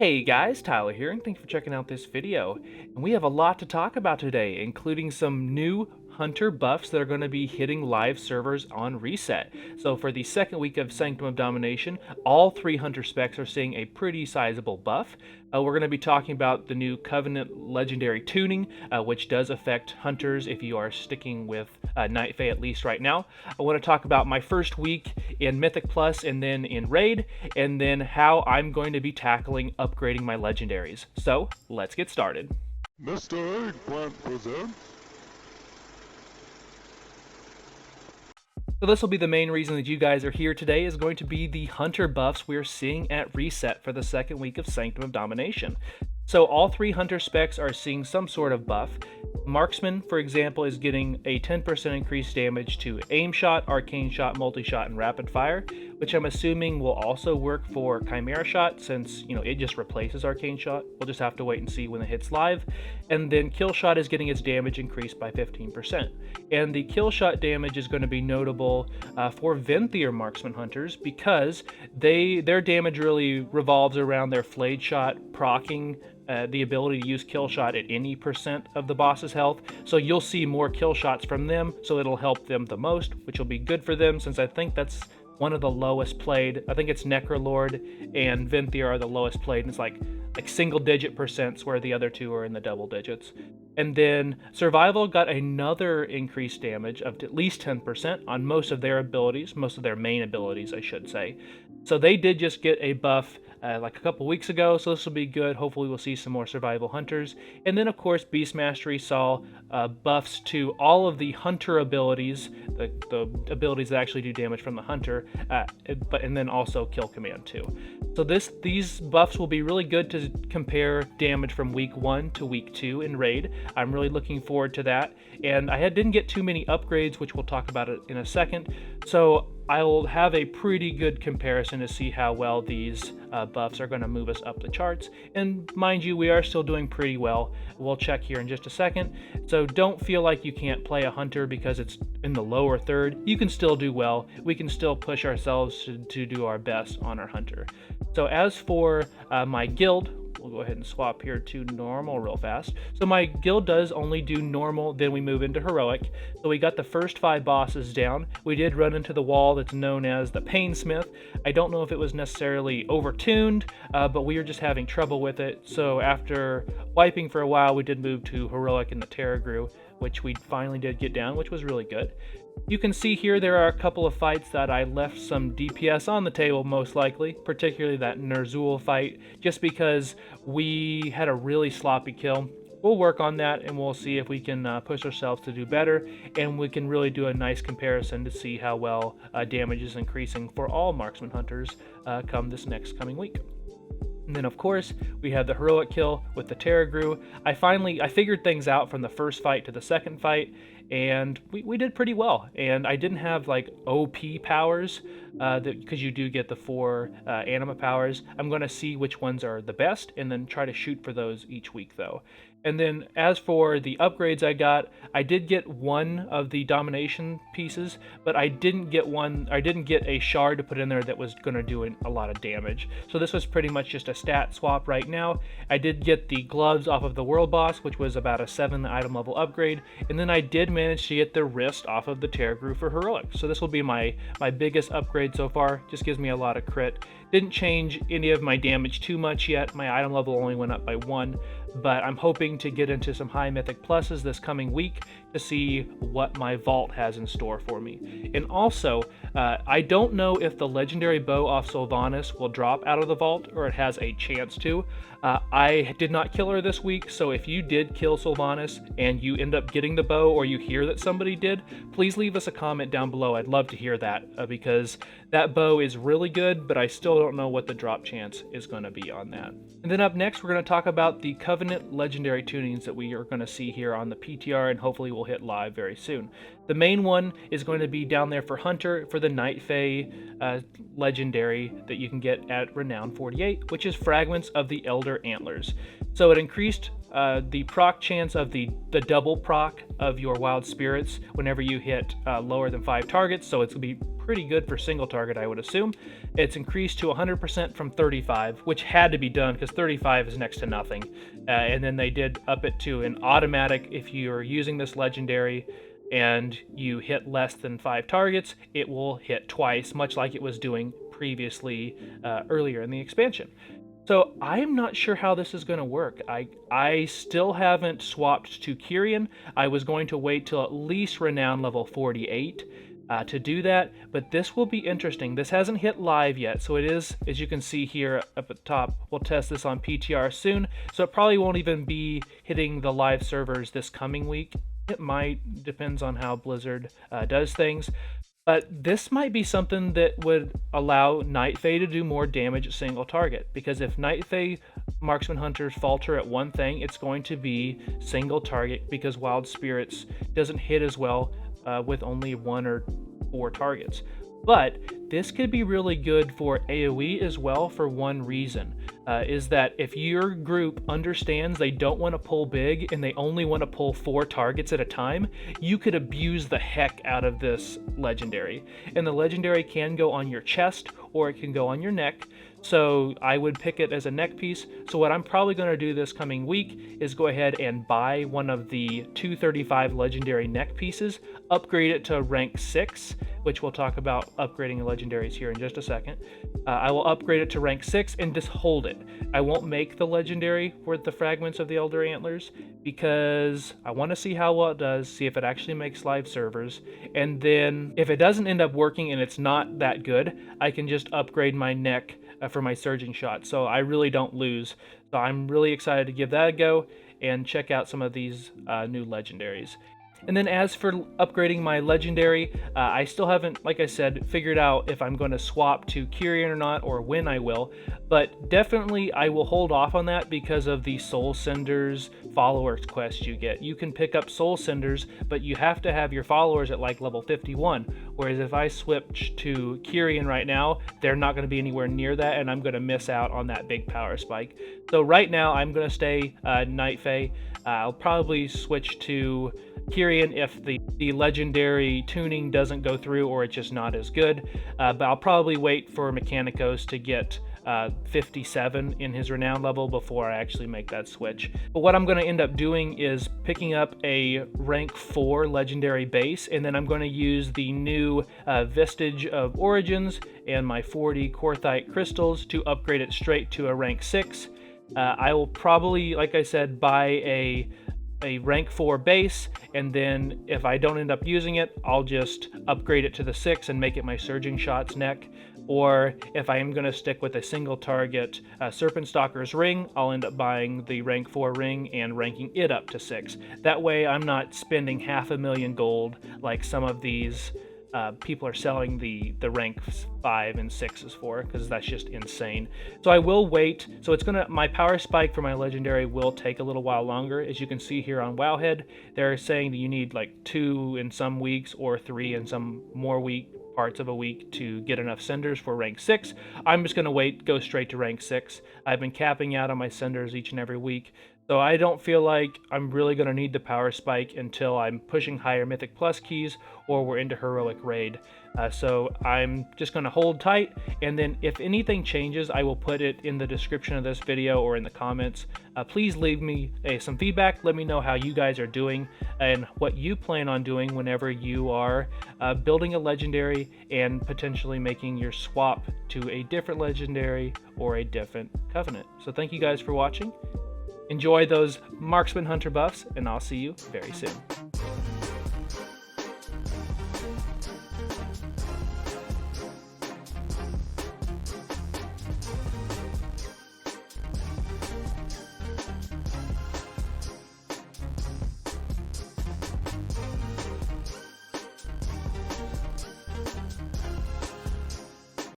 Hey guys, Tyler here, and thanks for checking out this video. And we have a lot to talk about today, including some new hunter buffs that are going to be hitting live servers on reset. So for the second week of Sanctum of Domination, all three hunter specs are seeing a pretty sizable buff. We're going to be talking about the new Covenant Legendary tuning, which does affect hunters if you are sticking with Night Fae at least right now. I want to talk about my first week in Mythic Plus and then in Raid, and then how I'm going to be tackling upgrading my legendaries. So let's get started. Mr. Eggplant presents. So this will be the main reason that you guys are here today, is going to be the hunter buffs we're seeing at reset for the second week of Sanctum of Domination. So all three hunter specs are seeing some sort of buff. Marksman, for example, is getting a 10% increased damage to aim shot, arcane shot, multi-shot, and rapid fire, which I'm assuming will also work for Chimera shot, since it just replaces arcane shot. We'll just have to wait and see when it hits live. And then kill shot is getting its damage increased by 15%. And the kill shot damage is going to be notable for Venthyr marksman hunters, because their damage really revolves around their flayed shot proccing the ability to use kill shot at any percent of the boss's health. So you'll see more kill shots from them, so it'll help them the most, which will be good for them, since I think that's one of the lowest played. I think it's Necrolord and Venthyr are the lowest played, and it's like single digit percents, where the other two are in the double digits. And then Survival got another increased damage of at least 10% on most of their abilities, most of their main abilities, I should say. So they did just get a buff like a couple weeks ago, so this will be good. Hopefully we'll see some more Survival hunters. And then of course Beast Mastery saw buffs to all of the hunter abilities, the abilities that actually do damage from the hunter, and then also Kill Command too. So these buffs will be really good to compare damage from week 1 to week 2 in Raid. I'm really looking forward to that. And I didn't get too many upgrades, which we'll talk about it in a second. So I'll have a pretty good comparison to see how well these buffs are going to move us up the charts. And mind you, we are still doing pretty well. We'll check here in just a second. So don't feel like you can't play a hunter because it's in the lower third. You can still do well. We can still push ourselves to do our best on our hunter. So as for my guild, we'll go ahead and swap here to normal real fast. So my guild does only do normal, then we move into heroic. So we got the first 5 bosses down. We did run into the wall that's known as the Painsmith. I don't know if it was necessarily overtuned, but we were just having trouble with it. So after wiping for a while, we did move to heroic in the Terra Grew, which we finally did get down, which was really good. You can see here there are a couple of fights that I left some DPS on the table, most likely, particularly that Ner'zhul fight, just because we had a really sloppy kill. We'll work on that, and we'll see if we can push ourselves to do better, and we can really do a nice comparison to see how well damage is increasing for all marksman hunters come this next coming week. And then of course we had the heroic kill with the Terra Grew. I figured things out from the first fight to the second fight, and we did pretty well. And I didn't have like OP powers, because you do get the 4 anima powers. I'm going to see which ones are the best and then try to shoot for those each week though. And then as for the upgrades I did get one of the domination pieces, but I didn't get a shard to put in there that was going to do a lot of damage. So this was pretty much just a stat swap right now. I did get the gloves off of the world boss, which was about a 7 item level upgrade, and then I did manage to get the wrist off of the Terra Grew for heroic. So this will be my biggest upgrade so far. Just gives me a lot of crit. Didn't change any of my damage too much yet. My item level only went up by 1. But I'm hoping to get into some high mythic pluses this coming week to see what my vault has in store for me. And also, I don't know if the legendary bow off Sylvanas will drop out of the vault, or it has a chance to. I did not kill her this week, so if you did kill Sylvanas and you end up getting the bow, or you hear that somebody did, please leave us a comment down below. I'd love to hear that, because that bow is really good, but I still don't know what the drop chance is going to be on that. And then up next, we're going to talk about the Covenant legendary tunings that we are going to see here on the PTR, and hopefully we'll hit live very soon. The main one is going to be down there for Hunter for the Night Fae legendary that you can get at Renown 48, which is Fragments of the Elder Antlers. So it increased the proc chance of the double proc of your wild spirits whenever you hit lower than 5 targets, so it's going to be pretty good for single target, I would assume. It's increased to 100% from 35, which had to be done because 35 is next to nothing. And then they did up it to an automatic. If you're using this legendary and you hit less than 5 targets, it will hit twice, much like it was doing previously earlier in the expansion. So I'm not sure how this is going to work. I still haven't swapped to Kyrian. I was going to wait till at least Renown level 48 to do that, but this will be interesting. This hasn't hit live yet, so it is, as you can see here up at the top, we'll test this on PTR soon, so it probably won't even be hitting the live servers this coming week. It might, depends on how Blizzard does things. But this might be something that would allow Night Fae to do more damage at single target, because if Night Fae marksman hunters falter at one thing, it's going to be single target, because Wild Spirits doesn't hit as well with only 1 or 4 targets. But this could be really good for AoE as well, for one reason, is that if your group understands they don't want to pull big and they only want to pull 4 targets at a time, you could abuse the heck out of this legendary. And the legendary can go on your chest or it can go on your neck, so I would pick it as a neck piece. So what I'm probably going to do this coming week is go ahead and buy one of the 235 legendary neck pieces, upgrade it to rank 6, which we'll talk about upgrading the legendaries here in just a second. I will upgrade it to rank 6 and just hold it. I won't make the legendary for the Fragments of the Elder Antlers because I want to see how well it does, see if it actually makes live servers, and then if it doesn't end up working and it's not that good, I can just upgrade my neck for my surging shot, so I really don't lose. So I'm really excited to give that a go and check out some of these new legendaries. And then as for upgrading my legendary, I still haven't, like I said, figured out if I'm going to swap to Kyrian or not, or when I will, but definitely I will hold off on that because of the Soul Senders followers quest you get. You can pick up Soul Senders, but you have to have your followers at like level 51, whereas if I switch to Kyrian right now, they're not going to be anywhere near that, and I'm going to miss out on that big power spike. So right now I'm going to stay Night Fae. I'll probably switch to Kyrian if the legendary tuning doesn't go through or it's just not as good, but I'll probably wait for Mechanicos to get 57 in his renown level before I actually make that switch. But what I'm going to end up doing is picking up a rank 4 legendary base, and then I'm going to use the new Vestige of Origins and my 40 Quartzite crystals to upgrade it straight to a rank 6. I will probably, like I said, buy a rank 4 base, and then if I don't end up using it, I'll just upgrade it to the 6 and make it my Surging Shots neck. Or if I am going to stick with a single target Serpent Stalker's ring, I'll end up buying the rank 4 ring and ranking it up to 6. That way I'm not spending 500,000 gold like some of these people are selling the rank 5 and 6s for, because that's just insane. So I will wait. So it's gonna, my power spike for my legendary will take a little while longer. As you can see here on Wowhead, they're saying that you need like 2 in some weeks or 3 in some more parts of a week to get enough senders for rank 6. I'm just gonna wait, go straight to rank 6. I've been capping out on my senders each and every week, so I don't feel like I'm really going to need the power spike until I'm pushing higher Mythic Plus keys or we're into Heroic Raid. So I'm just going to hold tight, and then if anything changes, I will put it in the description of this video or in the comments. Please leave me some feedback. Let me know how you guys are doing and what you plan on doing whenever you are building a legendary and potentially making your swap to a different legendary or a different covenant. So thank you guys for watching. Enjoy those Marksman Hunter buffs, and I'll see you very soon.